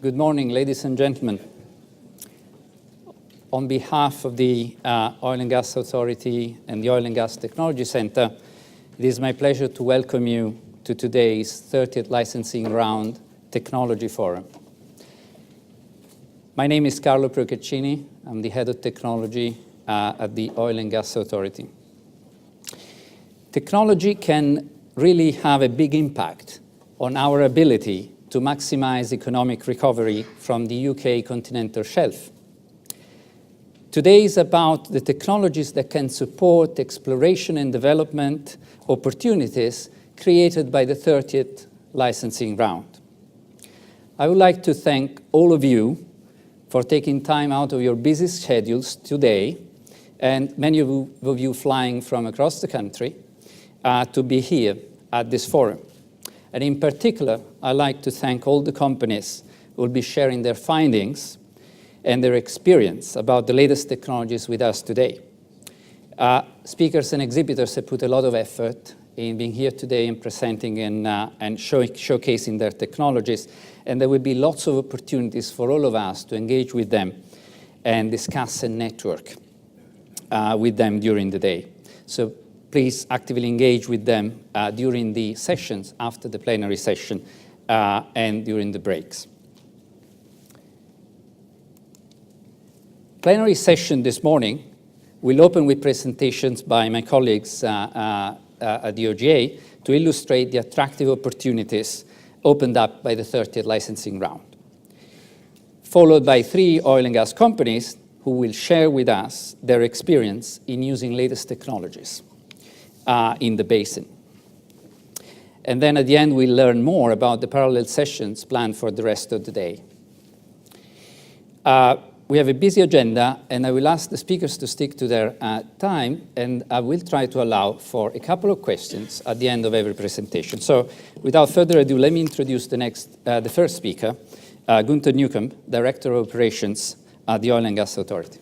Good morning, ladies and gentlemen. On behalf of the Oil and Gas Authority and the Oil and Gas Technology Center, it is my pleasure to welcome you to today's 30th Licensing Round Technology Forum. My name is Carlo Procaccini. I'm the Head of Technology at the Oil and Gas Authority. Technology can really have a big impact on our ability to maximize economic recovery from the UK continental shelf. Today is about the technologies that can support exploration and development opportunities created by the 30th licensing round. I would like to thank all of you for taking time out of your busy schedules today, and many of you flying from across the country to be here at this forum. And in particular, I'd like to thank all the companies who will be sharing their findings and their experience about the latest technologies with us today. Speakers and exhibitors have put a lot of effort in being here today and presenting and showcasing their technologies, and there will be lots of opportunities for all of us to engage with them and discuss and network with them during the day. So please actively engage with them during the sessions, after the plenary session, and during the breaks. Plenary session this morning will open with presentations by my colleagues at the OGA to illustrate the attractive opportunities opened up by the 30th licensing round, followed by 3 oil and gas companies who will share with us their experience in using latest technologies in the basin. And then at the end, we'll learn more about the parallel sessions planned for the rest of the day. We have a busy agenda, and I will ask the speakers to stick to their time, and I will try to allow for a couple of questions at the end of every presentation. So without further ado, let me introduce the first speaker, Gunther Newcombe, Director of Operations at the Oil and Gas Authority.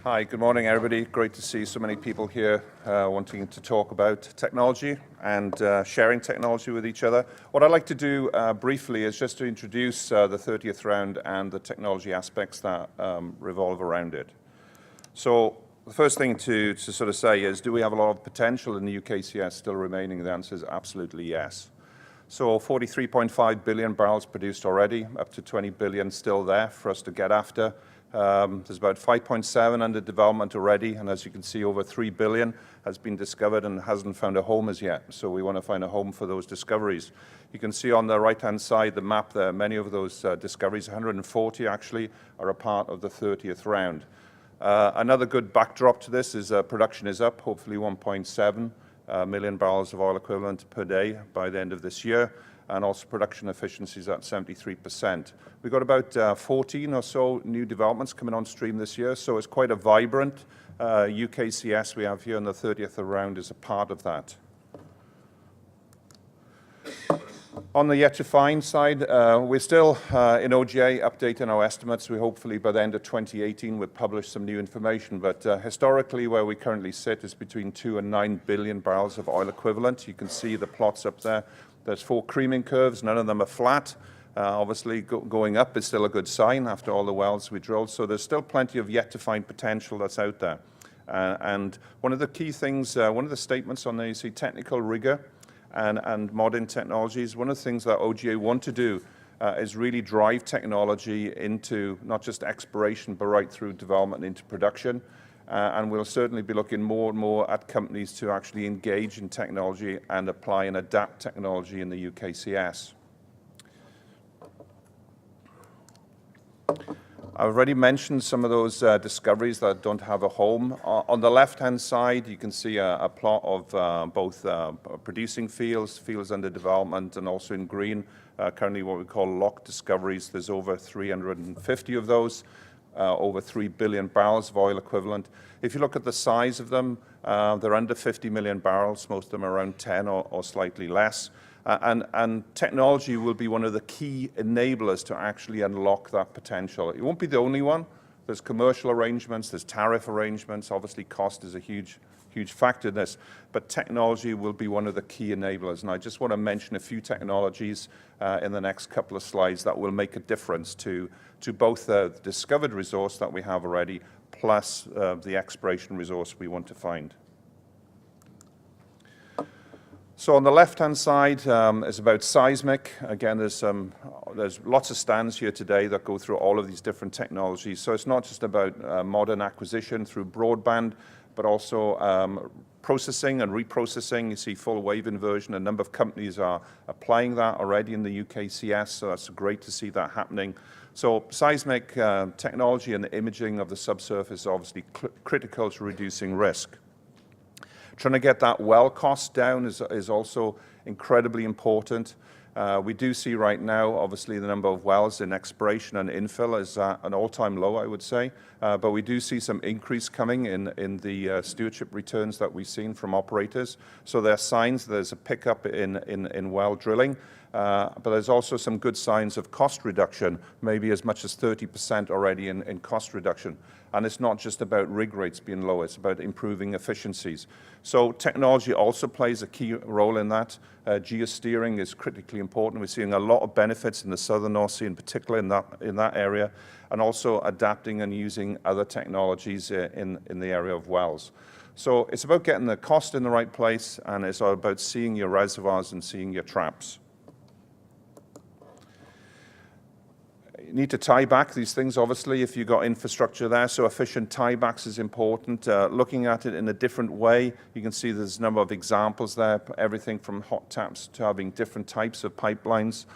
Hi, good morning, everybody. Great to see so many people here wanting to talk about technology and sharing technology with each other. What I'd like to do briefly is just to introduce the 30th round and the technology aspects that revolve around it. So the first thing to sort of say is, do we have a lot of potential in the UKCS still remaining? The answer is absolutely yes. So 43.5 billion barrels produced already, up to 20 billion still there for us to get after. There's about 5.7 under development already, and as you can see, over 3 billion has been discovered and hasn't found a home as yet. So we want to find a home for those discoveries. You can see on the right-hand side, the map there, many of those discoveries, 140 actually, are a part of the 30th round. Another good backdrop to this is production is up, hopefully 1.7 million barrels of oil equivalent per day by the end of this year, and also production efficiencies at 73%. We've got about 14 or so new developments coming on stream this year, so it's quite a vibrant UKCS we have here, and the 30th round is a part of that. On the yet to find side, we're still in OGA updating our estimates. We hopefully by the end of 2018 we'll publish some new information, but historically where we currently sit is between 2 and 9 billion barrels of oil equivalent. You can see the plots up there. There's 4 creaming curves, none of them are flat. Obviously going up is still a good sign after all the wells we drilled, so there's still plenty of yet to find potential that's out there. And one of the key things, one of the statements on there, you see technical rigor and modern technologies. One of the things that OGA want to do is really drive technology into not just exploration, but right through development into production. And we'll certainly be looking more and more at companies to actually engage in technology and apply and adapt technology in the UKCS. I've already mentioned some of those discoveries that don't have a home. On the left-hand side, you can see a plot of both producing fields, fields under development, and also in green, currently what we call locked discoveries. There's over 350 of those. Over 3 billion barrels of oil equivalent. If you look at the size of them, they're under 50 million barrels, most of them around 10 or slightly less. And technology will be one of the key enablers to actually unlock that potential. It won't be the only one, There's commercial arrangements, there's tariff arrangements. Obviously, cost is a huge factor in this, but technology will be one of the key enablers. And I just want to mention a few technologies in the next couple of slides that will make a difference to both the discovered resource that we have already, plus the exploration resource we want to find. So on the left-hand side is about seismic. Again, there's lots of stands here today that go through all of these different technologies. So it's not just about modern acquisition through broadband, but also processing and reprocessing. You see full wave inversion. A number of companies are applying that already in the UKCS, so that's great to see that happening. So seismic technology and the imaging of the subsurface is obviously critical to reducing risk. Trying to get that well cost down is also incredibly important. We do see right now, obviously, the number of wells in exploration and infill is at an all-time low, I would say. But we do see some increase coming in the stewardship returns that we've seen from operators. So there are signs there's a pickup in well drilling. But there's also some good signs of cost reduction, maybe as much as 30% already in cost reduction. And it's not just about rig rates being low, it's about improving efficiencies. So technology also plays a key role in that. Geosteering is critically important. We're seeing a lot of benefits in the southern North Sea, in particular in that area, and also adapting and using other technologies in the area of wells. So it's about getting the cost in the right place, and it's about seeing your reservoirs and seeing your traps. You need to tie back these things, obviously, if you've got infrastructure there, so efficient tiebacks is important. Looking at it in a different way, you can see there's a number of examples there, everything from hot taps to having different types of pipelines,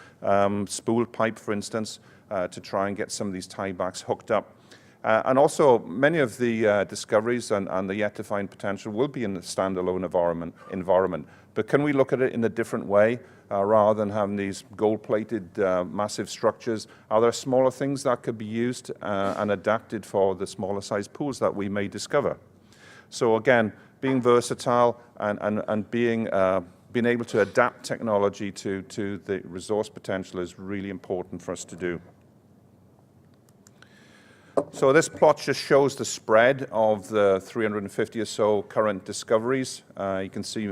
spooled pipe, for instance, to try and get some of these tiebacks hooked up. And also, many of the discoveries and the yet-to-find potential will be in the standalone environment. But can we look at it in a different way? Rather than having these gold-plated massive structures, are there smaller things that could be used and adapted for the smaller size pools that we may discover? So again, being versatile and being able to adapt technology to the resource potential is really important for us to do. So this plot just shows the spread of the 350 or so current discoveries. You can see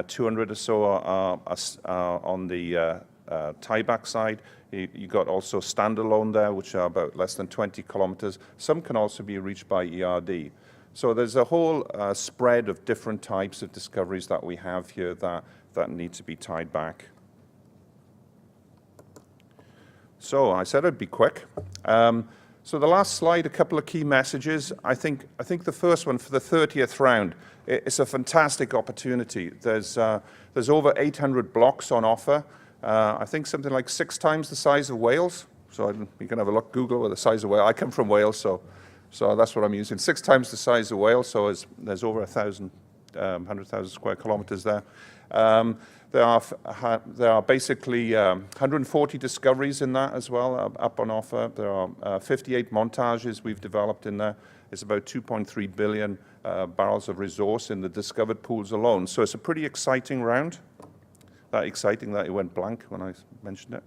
200 or so are on the tieback side. You got also standalone there, which are about less than 20 kilometers. Some can also be reached by ERD. So there's a whole spread of different types of discoveries that we have here that need to be tied back. So I said I'd be quick. So the last slide, a couple of key messages. I think the first one for the 30th round, it's a fantastic opportunity. There's over 800 blocks on offer. I think something like 6 times the size of Wales. So you can have a look, Google the size of Wales. I come from Wales, so that's what I'm using. 6 times the size of Wales, so there's over 100,000 square kilometers there. There are basically 140 discoveries in that as well, up on offer. There are 58 montages we've developed in there. It's about 2.3 billion barrels of resource in the discovered pools alone. So it's a pretty exciting round. That exciting that it went blank when I mentioned it.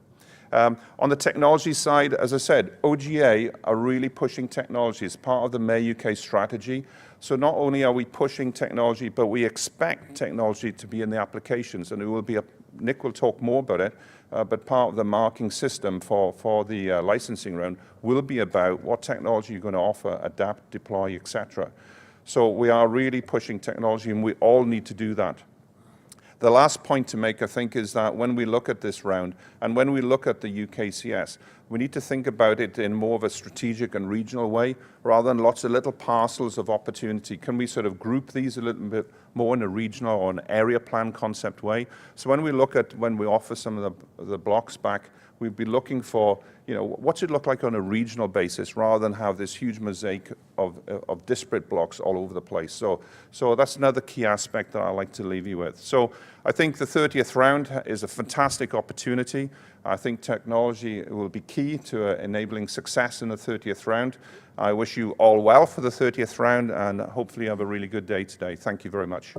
On the technology side, as I said, OGA are really pushing technology. It's part of the May UK strategy. So not only are we pushing technology, but we expect technology to be in the applications. And it will be Nick will talk more about it, but part of the marking system for the licensing round will be about what technology you're going to offer, adapt, deploy, etc. So we are really pushing technology, and we all need to do that. The last point to make, I think, is that when we look at this round and when we look at the UKCS, we need to think about it in more of a strategic and regional way rather than lots of little parcels of opportunity. Can we sort of group these a little bit more in a regional or an area plan concept way? So when we offer some of the blocks back, we'd be looking for, what's it look like on a regional basis rather than have this huge mosaic of disparate blocks all over the place. So that's another key aspect that I like to leave you with. So I think the 30th round is a fantastic opportunity. I think technology will be key to enabling success in the 30th round. I wish you all well for the 30th round, and hopefully you have a really good day today. Thank you very much.